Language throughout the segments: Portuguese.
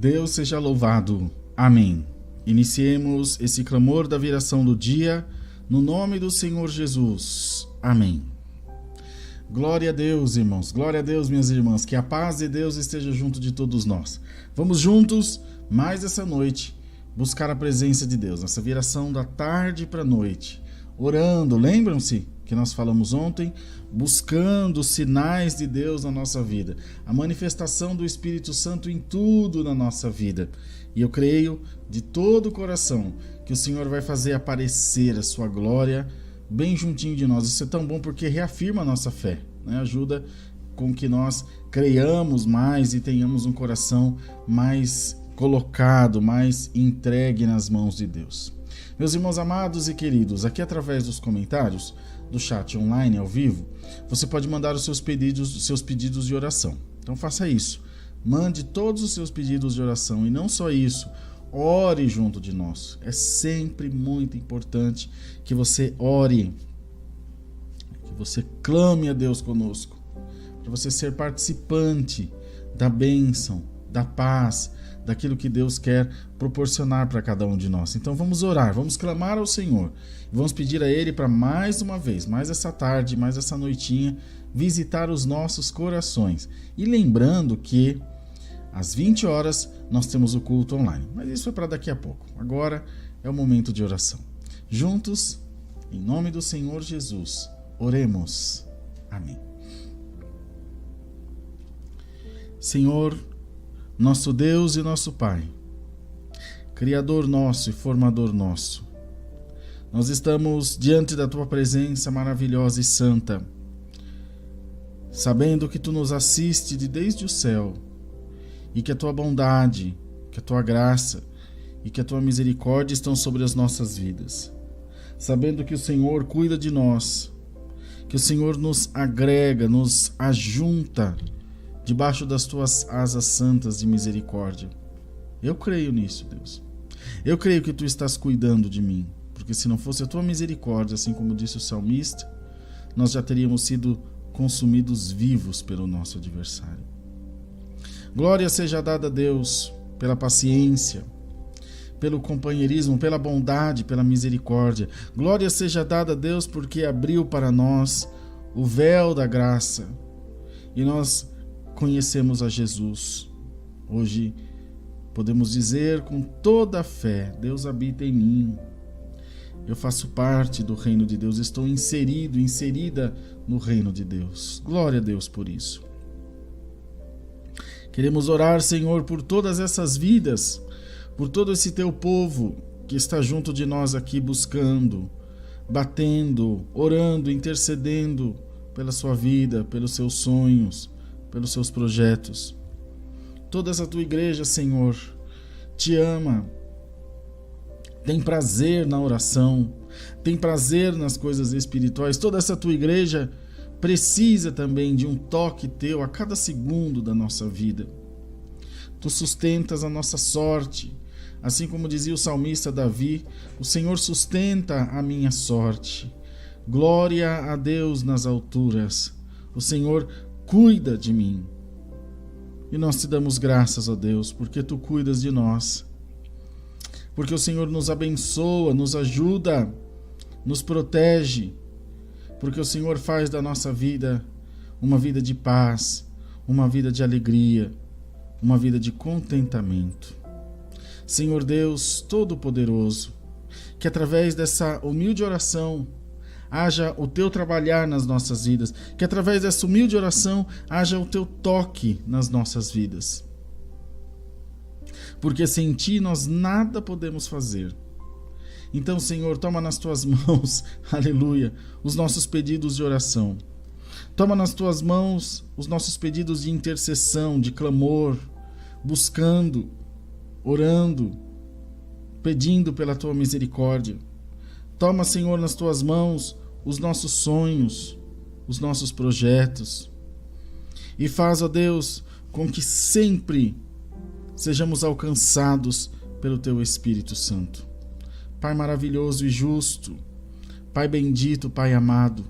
Deus seja louvado. Amém. Iniciemos esse clamor da viração do dia, no nome do Senhor Jesus. Amém. Glória a Deus, irmãos. Glória a Deus, minhas irmãs. Que a paz de Deus esteja junto de todos nós. Vamos juntos, mais essa noite, buscar a presença de Deus, nessa viração da tarde para a noite. Orando, lembram-se que nós falamos ontem? Buscando os sinais de Deus na nossa vida, a manifestação do Espírito Santo em tudo na nossa vida. E eu creio de todo o coração que o Senhor vai fazer aparecer a sua glória bem juntinho de nós. Isso é tão bom porque reafirma a nossa fé, né? Ajuda com que nós creiamos mais e tenhamos um coração mais colocado, mais entregue nas mãos de Deus. Meus irmãos amados e queridos, aqui através dos comentários do chat online ao vivo, você pode mandar os seus pedidos de oração. Então faça isso. Mande todos os seus pedidos de oração e não só isso, ore junto de nós. É sempre muito importante que você ore, que você clame a Deus conosco, para você ser participante da bênção, da paz, daquilo que Deus quer proporcionar para cada um de nós. Então vamos orar, vamos clamar ao Senhor, vamos pedir a Ele para mais uma vez, mais essa tarde, mais essa noitinha, visitar os nossos corações. E lembrando que às 20 horas nós temos o culto online, mas isso é para daqui a pouco. Agora é o momento de oração. Juntos, em nome do Senhor Jesus, oremos. Amém. Senhor, nosso Deus e nosso Pai, Criador nosso e Formador nosso, nós estamos diante da Tua presença maravilhosa e santa, sabendo que Tu nos assiste desde o céu e que a Tua bondade, que a Tua graça e que a Tua misericórdia estão sobre as nossas vidas, sabendo que o Senhor cuida de nós, que o Senhor nos agrega, nos ajunta debaixo das Tuas asas santas de misericórdia. Eu creio nisso, Deus. Eu creio que Tu estás cuidando de mim, porque se não fosse a Tua misericórdia, assim como disse o salmista, nós já teríamos sido consumidos vivos pelo nosso adversário. Glória seja dada a Deus pela paciência, pelo companheirismo, pela bondade, pela misericórdia. Glória seja dada a Deus porque abriu para nós o véu da graça e nós conhecemos a Jesus. Hoje podemos dizer com toda a fé: Deus habita em mim. Eu faço parte do reino de Deus, estou inserida no reino de Deus. Glória a Deus por isso. Queremos orar, Senhor, por todas essas vidas, por todo esse teu povo que está junto de nós aqui buscando, batendo, orando, intercedendo pela sua vida, pelos seus sonhos, pelos seus projetos. Toda essa tua igreja, Senhor, te ama, tem prazer na oração, tem prazer nas coisas espirituais. Toda essa tua igreja precisa também de um toque teu a cada segundo da nossa vida. Tu sustentas a nossa sorte, assim como dizia o salmista Davi: o Senhor sustenta a minha sorte. Glória a Deus nas alturas, o Senhor cuida de mim. E nós te damos graças, ó Deus, porque tu cuidas de nós. Porque o Senhor nos abençoa, nos ajuda, nos protege. Porque o Senhor faz da nossa vida uma vida de paz, uma vida de alegria, uma vida de contentamento. Senhor Deus Todo-Poderoso, que através dessa humilde oração haja o teu trabalhar nas nossas vidas, que através dessa humilde oração haja o teu toque nas nossas vidas. Porque sem ti nós nada podemos fazer. Então, Senhor, toma nas tuas mãos, aleluia, os nossos pedidos de oração. Toma nas tuas mãos os nossos pedidos de intercessão, de clamor, buscando, orando, pedindo pela tua misericórdia. Toma, Senhor, nas tuas mãos os nossos sonhos, os nossos projetos. E faz, ó Deus, com que sempre sejamos alcançados pelo teu Espírito Santo. Pai maravilhoso e justo, Pai bendito, Pai amado,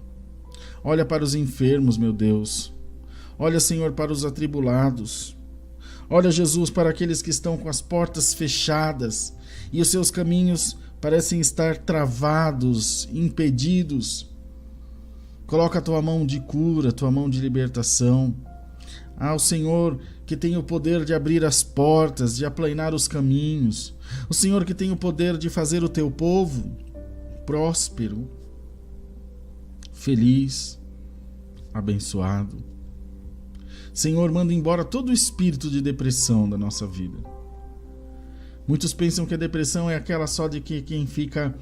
olha para os enfermos, meu Deus. Olha, Senhor, para os atribulados. Olha, Jesus, para aqueles que estão com as portas fechadas e os seus caminhos parecem estar travados, impedidos. Coloca a tua mão de cura, a tua mão de libertação. O Senhor que tem o poder de abrir as portas, de aplanar os caminhos. O Senhor que tem o poder de fazer o teu povo próspero, feliz, abençoado. Senhor, manda embora todo o espírito de depressão da nossa vida. Muitos pensam que a depressão é aquela só de que quem fica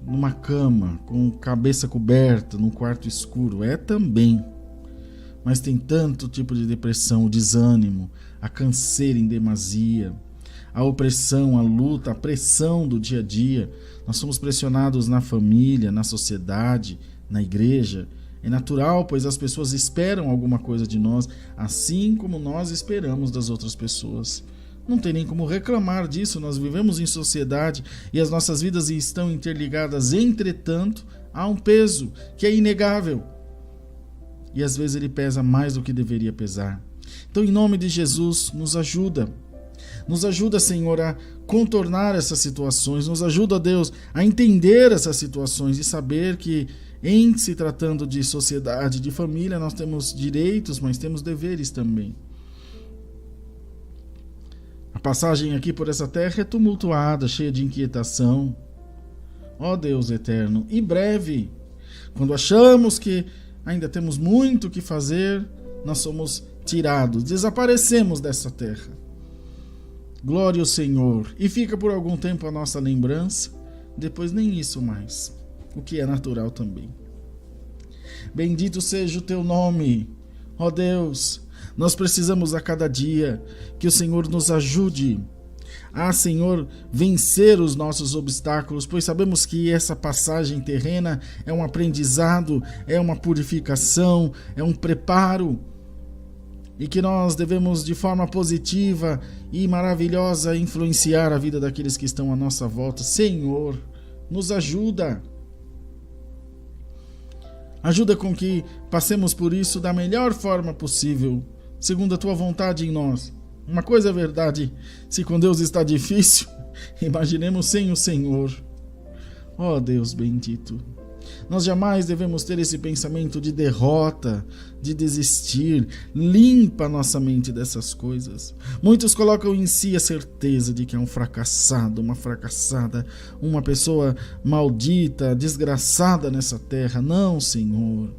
numa cama, com cabeça coberta, num quarto escuro. É também. Mas tem tanto tipo de depressão: o desânimo, a canseira em demasia, a opressão, a luta, a pressão do dia a dia. Nós somos pressionados na família, na sociedade, na igreja. É natural, pois as pessoas esperam alguma coisa de nós, assim como nós esperamos das outras pessoas. Não tem nem como reclamar disso, nós vivemos em sociedade e as nossas vidas estão interligadas. Entretanto, há um peso que é inegável. E às vezes ele pesa mais do que deveria pesar. Então, em nome de Jesus, nos ajuda. Nos ajuda, Senhor, a contornar essas situações. Nos ajuda, Deus, a entender essas situações e saber que, em se tratando de sociedade, de família, nós temos direitos, mas temos deveres também. A passagem aqui por essa terra é tumultuada, cheia de inquietação. Ó Deus eterno, e breve, quando achamos que ainda temos muito o que fazer, nós somos tirados, desaparecemos dessa terra. Glória ao Senhor. E fica por algum tempo a nossa lembrança, depois nem isso mais, o que é natural também. Bendito seja o teu nome, ó Deus. Nós precisamos a cada dia que o Senhor nos ajude a, Senhor, vencer os nossos obstáculos, pois sabemos que essa passagem terrena é um aprendizado, é uma purificação, é um preparo, e que nós devemos de forma positiva e maravilhosa influenciar a vida daqueles que estão à nossa volta. Senhor, nos ajuda. Ajuda com que passemos por isso da melhor forma possível, segundo a tua vontade em nós. Uma coisa é verdade, se com Deus está difícil, imaginemos sem o Senhor. Ó Deus bendito, nós jamais devemos ter esse pensamento de derrota, de desistir. Limpa nossa mente dessas coisas. Muitos colocam em si a certeza de que é um fracassado, uma fracassada, uma pessoa maldita, desgraçada nessa terra. Não, Senhor.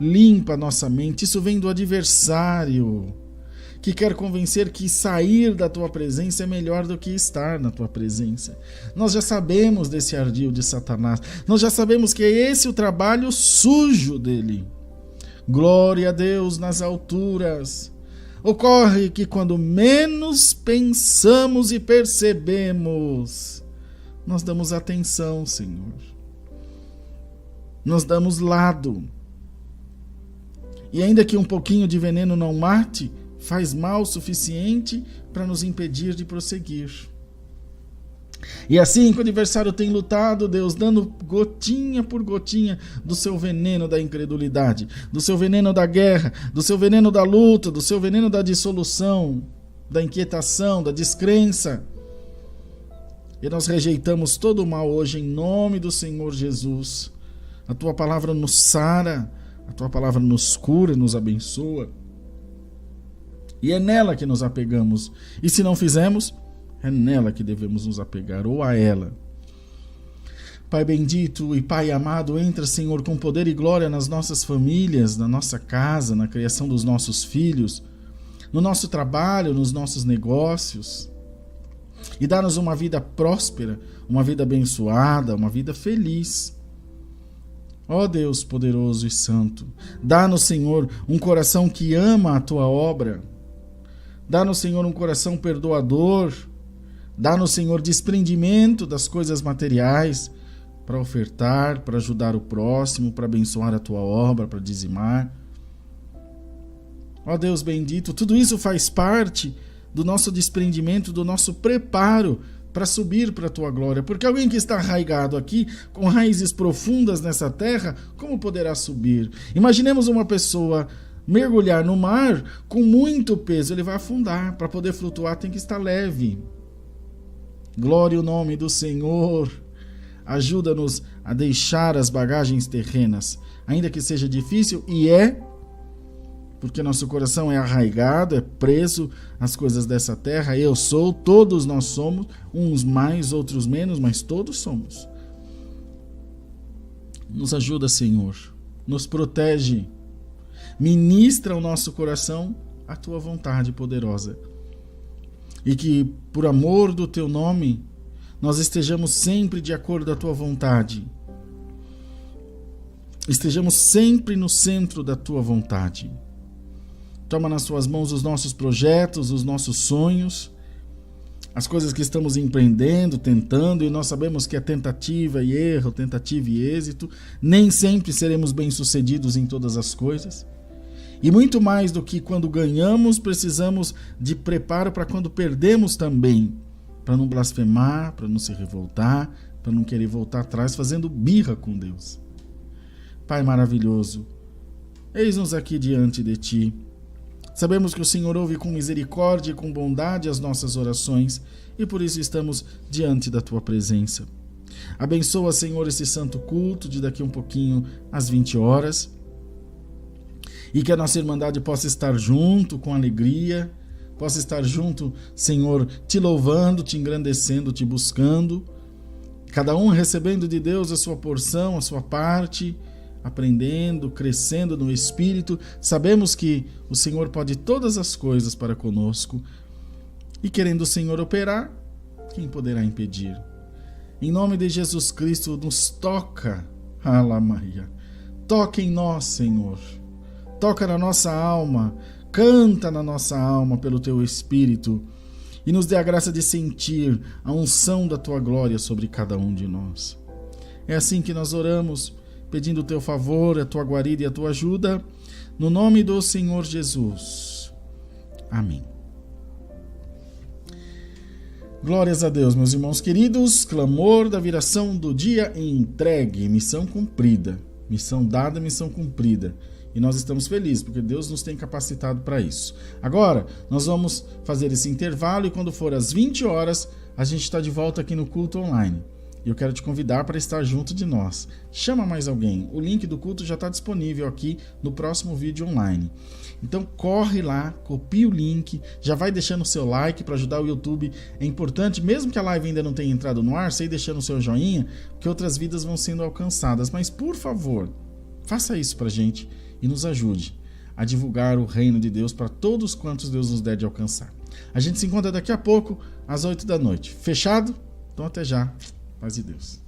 Limpa nossa mente. Isso vem do adversário, que quer convencer que sair da tua presença é melhor do que estar na tua presença. Nós já sabemos desse ardil de Satanás. Nós já sabemos que é esse o trabalho sujo dele. Glória a Deus nas alturas. Ocorre que quando menos pensamos e percebemos, nós damos atenção, Senhor. Nós damos lado. E ainda que um pouquinho de veneno não mate, faz mal o suficiente para nos impedir de prosseguir. E assim que o adversário tem lutado, Deus, dando gotinha por gotinha do seu veneno da incredulidade, do seu veneno da guerra, do seu veneno da luta, do seu veneno da dissolução, da inquietação, da descrença. E nós rejeitamos todo o mal hoje em nome do Senhor Jesus. A tua palavra nos sara, a tua palavra nos cura e nos abençoa. E é nela que nos apegamos. E se não fizemos, é nela que devemos nos apegar, ou a ela. Pai bendito e Pai amado, entra, Senhor, com poder e glória nas nossas famílias, na nossa casa, na criação dos nossos filhos, no nosso trabalho, nos nossos negócios. E dá-nos uma vida próspera, uma vida abençoada, uma vida feliz. Ó Deus poderoso e santo, dá-nos, Senhor, um coração que ama a tua obra. Dá-nos, Senhor, um coração perdoador. Dá-nos, Senhor, desprendimento das coisas materiais para ofertar, para ajudar o próximo, para abençoar a tua obra, para dizimar. Ó Deus bendito, tudo isso faz parte do nosso desprendimento, do nosso preparo para subir para a tua glória. Porque alguém que está arraigado aqui, com raízes profundas nessa terra, como poderá subir? Imaginemos uma pessoa mergulhar no mar com muito peso, ele vai afundar. Para poder flutuar tem que estar leve. Glória ao nome do Senhor. Ajuda-nos a deixar as bagagens terrenas, ainda que seja difícil, e porque nosso coração é arraigado, é preso às coisas dessa terra. Eu sou, todos nós somos, uns mais, outros menos, mas todos somos. Nos ajuda, Senhor, nos protege. Ministra ao nosso coração a tua vontade poderosa. E que, por amor do teu nome, nós estejamos sempre de acordo com a tua vontade. Estejamos sempre no centro da tua vontade. Toma nas tuas mãos os nossos projetos, os nossos sonhos, as coisas que estamos empreendendo, tentando, e nós sabemos que é tentativa e erro, tentativa e êxito. Nem sempre seremos bem-sucedidos em todas as coisas. E muito mais do que quando ganhamos, precisamos de preparo para quando perdemos também. Para não blasfemar, para não se revoltar, para não querer voltar atrás fazendo birra com Deus. Pai maravilhoso, eis-nos aqui diante de Ti. Sabemos que o Senhor ouve com misericórdia e com bondade as nossas orações e por isso estamos diante da Tua presença. Abençoa, Senhor, esse santo culto de daqui um pouquinho às 20 horas. E que a nossa Irmandade possa estar junto com alegria, possa estar junto, Senhor, te louvando, te engrandecendo, te buscando, cada um recebendo de Deus a sua porção, a sua parte, aprendendo, crescendo no Espírito. Sabemos que o Senhor pode todas as coisas para conosco e querendo o Senhor operar, quem poderá impedir? Em nome de Jesus Cristo, nos toca, Maria, toca em nós, Senhor. Toca na nossa alma, canta na nossa alma pelo Teu Espírito e nos dê a graça de sentir a unção da Tua glória sobre cada um de nós. É assim que nós oramos, pedindo o Teu favor, a Tua guarida e a Tua ajuda, no nome do Senhor Jesus. Amém. Glórias a Deus, meus irmãos queridos. Clamor da viração do dia entregue, missão cumprida. Missão dada, missão cumprida. e nós estamos felizes, porque Deus nos tem capacitado para isso. Agora, nós vamos fazer esse intervalo e quando for às 20 horas, a gente está de volta aqui no culto online. E eu quero te convidar para estar junto de nós. Chama mais alguém. O link do culto já está disponível aqui no próximo vídeo online. Então corre lá, copia o link, já vai deixando o seu like para ajudar o YouTube. É importante, mesmo que a live ainda não tenha entrado no ar, você ir deixando o seu joinha, que outras vidas vão sendo alcançadas. Mas por favor, faça isso para a gente e nos ajude a divulgar o reino de Deus para todos quantos Deus nos der de alcançar. A gente se encontra daqui a pouco, às 8 da noite. Fechado? Então até já. Paz de Deus.